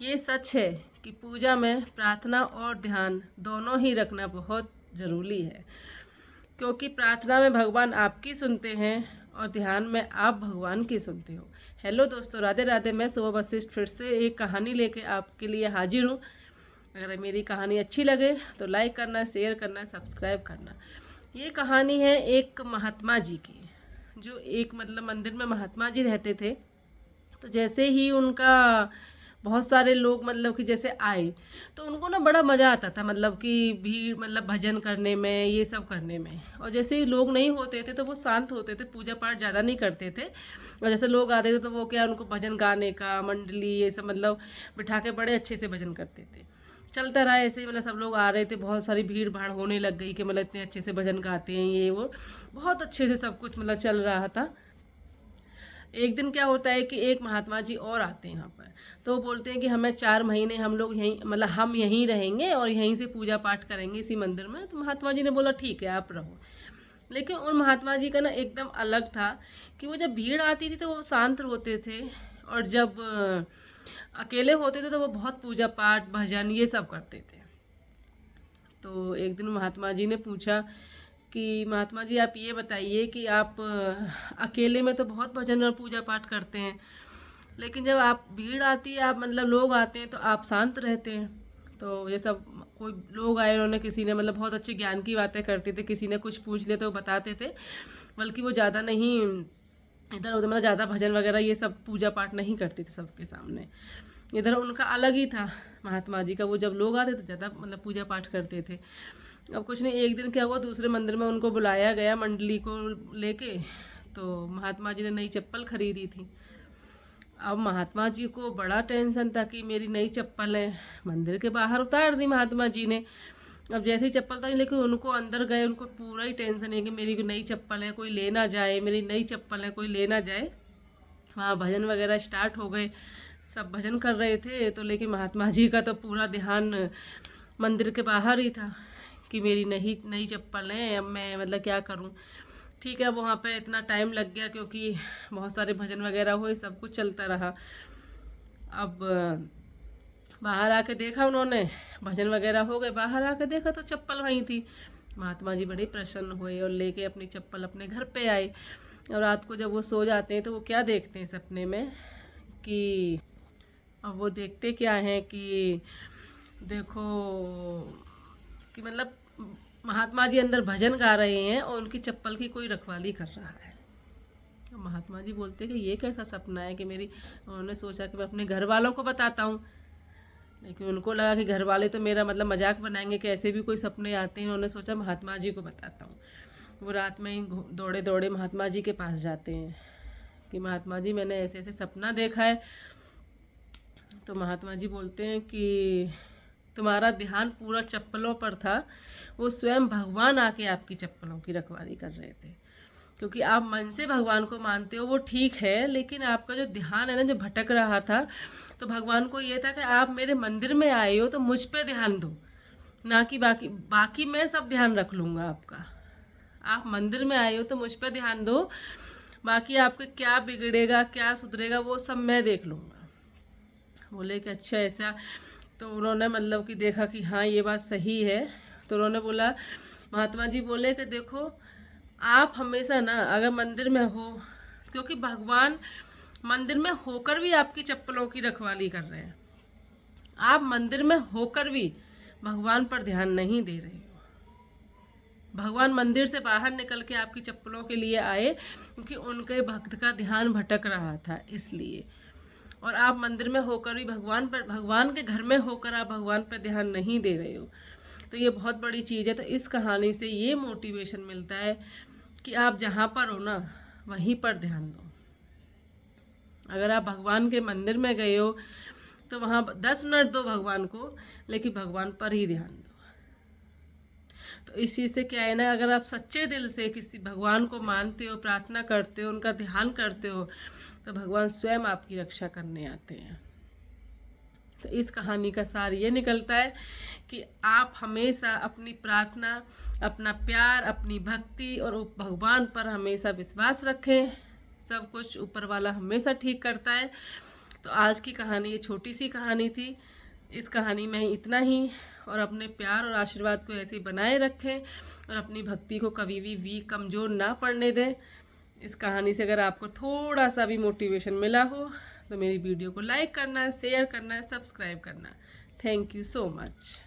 ये सच है कि पूजा में प्रार्थना और ध्यान दोनों ही रखना बहुत ज़रूरी है, क्योंकि प्रार्थना में भगवान आपकी सुनते हैं और ध्यान में आप भगवान की सुनते हो। हेलो दोस्तों, राधे राधे। मैं सुबह वशिष्ठ फिर से एक कहानी लेके आपके लिए हाजिर हूँ। अगर मेरी कहानी अच्छी लगे तो लाइक करना, शेयर करना, सब्सक्राइब करना। ये कहानी है एक महात्मा जी की, जो एक मंदिर में महात्मा जी रहते थे। तो जैसे ही उनका बहुत सारे लोग कि जैसे आए, तो उनको ना बड़ा मज़ा आता था, कि भीड़, भजन करने में, ये सब करने में। और जैसे ही लोग नहीं होते थे तो वो शांत होते थे, पूजा पाठ ज़्यादा नहीं करते थे। और जैसे लोग आते थे तो वो क्या, उनको भजन गाने का मंडली ये सब बिठा के बड़े अच्छे से भजन करते थे। चलता रहा ऐसे ही, सब लोग आ रहे थे, बहुत सारी भीड़ भाड़ होने लग गई कि इतने अच्छे से भजन गाते हैं ये वो, बहुत अच्छे से सब कुछ चल रहा था। एक दिन क्या होता है कि एक महात्मा जी और आते हैं यहाँ पर। तो वो बोलते हैं कि हमें 4 महीने हम लोग यहीं हम यहीं रहेंगे और यहीं से पूजा पाठ करेंगे इसी मंदिर में। तो महात्मा जी ने बोला ठीक है आप रहो। लेकिन उन महात्मा जी का ना एकदम अलग था कि वो जब भीड़ आती थी तो वो शांत होते थे, और जब अकेले होते थे तो वो बहुत पूजा पाठ भजन ये सब करते थे। तो एक दिन महात्मा जी ने पूछा कि महात्मा जी आप ये बताइए कि आप अकेले में तो बहुत भजन और पूजा पाठ करते हैं, लेकिन जब आप भीड़ आती है, आप लोग आते हैं तो आप शांत रहते हैं। तो ये सब कोई लोग आए, उन्होंने किसी ने बहुत अच्छे ज्ञान की बातें करते थे, किसी ने कुछ पूछ लिया तो वो बताते थे, बल्कि वो ज़्यादा नहीं इधर उधर ज़्यादा भजन वगैरह ये सब पूजा पाठ नहीं करते थे सबके सामने। इधर उनका अलग ही था महात्मा जी का, वो जब लोग आते तो ज़्यादा पूजा पाठ करते थे। अब कुछ नहीं, एक दिन क्या हुआ, दूसरे मंदिर में उनको बुलाया गया मंडली को लेके। तो महात्मा जी ने नई चप्पल खरीदी थी। अब महात्मा जी को बड़ा टेंशन था कि मेरी नई चप्पल है, मंदिर के बाहर उतार दी महात्मा जी ने। अब जैसे ही चप्पल था, लेकिन उनको अंदर गए, उनको पूरा ही टेंशन है कि मेरी नई चप्पल है, कोई ले ना जाए, मेरी नई चप्पल है, कोई ले ना जाए। वहाँ भजन वगैरह स्टार्ट हो गए, सब भजन कर रहे थे। तो लेकिन महात्मा जी का तो पूरा ध्यान मंदिर के बाहर ही था कि मेरी नई नई चप्पल है, अब मैं क्या करूं। ठीक है, वहाँ पे इतना टाइम लग गया क्योंकि बहुत सारे भजन वगैरह हुए, सब कुछ चलता रहा। अब बाहर आके देखा उन्होंने, भजन वगैरह हो गए, बाहर आके देखा तो चप्पल वहीं थी। महात्मा जी बड़े प्रसन्न हुए और लेके अपनी चप्पल अपने घर पे आए। और रात को जब वो सो जाते हैं तो वो क्या देखते हैं सपने में कि, अब वो देखते क्या हैं कि देखो कि महात्मा जी अंदर भजन गा रहे हैं और उनकी चप्पल की कोई रखवाली कर रहा है। तो महात्मा जी बोलते कि ये कैसा सपना है कि मेरी, उन्होंने सोचा कि मैं अपने घर वालों को बताता हूँ, लेकिन उनको लगा कि घर वाले तो मेरा मजाक बनाएंगे कि ऐसे भी कोई सपने आते हैं। उन्होंने सोचा महात्मा जी को बताता हूँ। वो रात में ही दौड़े दौड़े महात्मा जी के पास जाते हैं कि महात्मा जी मैंने ऐसे ऐसे सपना देखा है। तो महात्मा जी बोलते हैं कि तुम्हारा ध्यान पूरा चप्पलों पर था, वो स्वयं भगवान आके आपकी चप्पलों की रखवाली कर रहे थे। क्योंकि आप मन से भगवान को मानते हो वो ठीक है, लेकिन आपका जो ध्यान है ना, जो भटक रहा था, तो भगवान को ये था कि आप मेरे मंदिर में आए हो तो मुझ पे ध्यान दो, ना कि बाकी मैं सब ध्यान रख लूँगा आपका। आप मंदिर में आए हो तो मुझ पे ध्यान दो, बाकी आपके क्या बिगड़ेगा क्या सुधरेगा वो सब मैं देख लूँगा। बोले कि अच्छा ऐसा। तो उन्होंने कि देखा कि हाँ ये बात सही है। तो उन्होंने बोला, महात्मा जी बोले कि देखो आप हमेशा ना अगर मंदिर में हो, क्योंकि भगवान मंदिर में होकर भी आपकी चप्पलों की रखवाली कर रहे हैं, आप मंदिर में होकर भी भगवान पर ध्यान नहीं दे रहे हो। भगवान मंदिर से बाहर निकल के आपकी चप्पलों के लिए आए क्योंकि उनके भक्त का ध्यान भटक रहा था इसलिए। और आप मंदिर में होकर भी भगवान के घर में होकर आप भगवान पर ध्यान नहीं दे रहे हो। तो ये बहुत बड़ी चीज़ है। तो इस कहानी से ये मोटिवेशन मिलता है कि आप जहाँ पर हो ना, वहीं पर ध्यान दो। अगर आप भगवान के मंदिर में गए हो तो वहाँ 10 मिनट दो भगवान को, लेकिन भगवान पर ही ध्यान दो। तो इस चीज़ से क्या है ना, अगर आप सच्चे दिल से किसी भगवान को मानते हो, प्रार्थना करते हो, उनका ध्यान करते हो, तो भगवान स्वयं आपकी रक्षा करने आते हैं। तो इस कहानी का सार ये निकलता है कि आप हमेशा अपनी प्रार्थना, अपना प्यार, अपनी भक्ति और भगवान पर हमेशा विश्वास रखें। सब कुछ ऊपर वाला हमेशा ठीक करता है। तो आज की कहानी ये छोटी सी कहानी थी। इस कहानी में इतना ही, और अपने प्यार और आशीर्वाद को ऐसे ही बनाए रखें और अपनी भक्ति को कभी भी कमज़ोर ना पड़ने दें। इस कहानी से अगर आपको थोड़ा सा भी मोटिवेशन मिला हो तो मेरी वीडियो को लाइक करना, शेयर करना, सब्सक्राइब करना। Thank you so much.